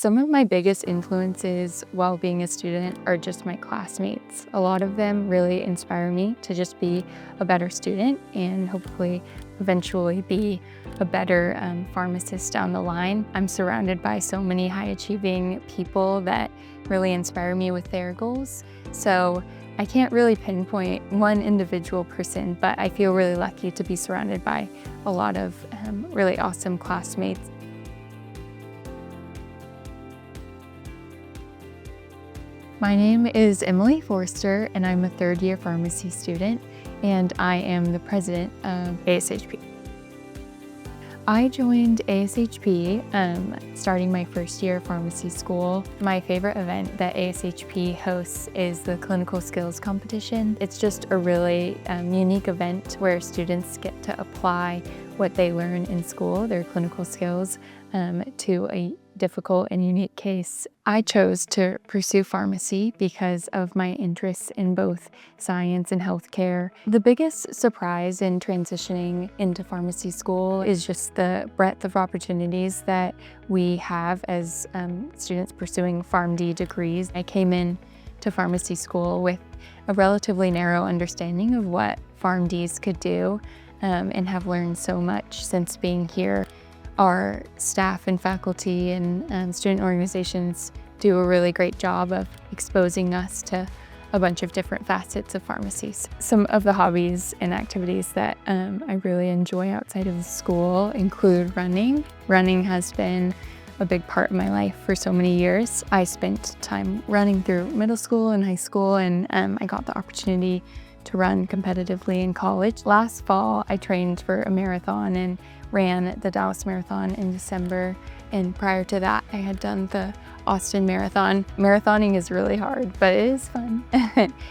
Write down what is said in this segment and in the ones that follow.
Some of my biggest influences while being a student are just my classmates. A lot of them really inspire me to just be a better student and hopefully eventually be a better pharmacist down the line. I'm surrounded by so many high-achieving people that really inspire me with their goals. So I can't really pinpoint one individual person, but I feel really lucky to be surrounded by a lot of really awesome classmates. My name is Emily Forster, and I'm a third-year pharmacy student, and I am the president of ASHP. I joined ASHP starting my first year of pharmacy school. My favorite event that ASHP hosts is the clinical skills competition. It's just a really unique event where students get to apply what they learn in school, their clinical skills, to a difficult and unique case. I chose to pursue pharmacy because of my interests in both science and healthcare. The biggest surprise in transitioning into pharmacy school is just the breadth of opportunities that we have as students pursuing PharmD degrees. I came in to pharmacy school with a relatively narrow understanding of what PharmDs could do and have learned so much since being here. Our staff and faculty and student organizations do a really great job of exposing us to a bunch of different facets of pharmacies. Some of the hobbies and activities that I really enjoy outside of school include running. Running has been a big part of my life for so many years. I spent time running through middle school and high school, and I got the opportunity to run competitively in college. Last fall, I trained for a marathon and ran the Dallas Marathon in December. And prior to that, I had done the Austin Marathon. Marathoning is really hard, but it is fun.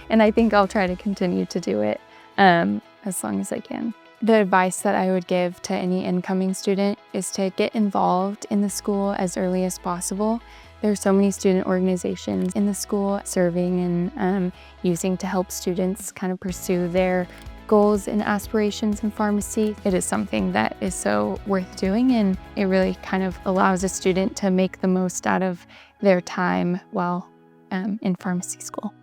And I think I'll try to continue to do it as long as I can. The advice that I would give to any incoming student is to get involved in the school as early as possible. There are so many student organizations in the school serving and using to help students kind of pursue their goals and aspirations in pharmacy. It is something that is so worth doing, and it really kind of allows a student to make the most out of their time while in pharmacy school.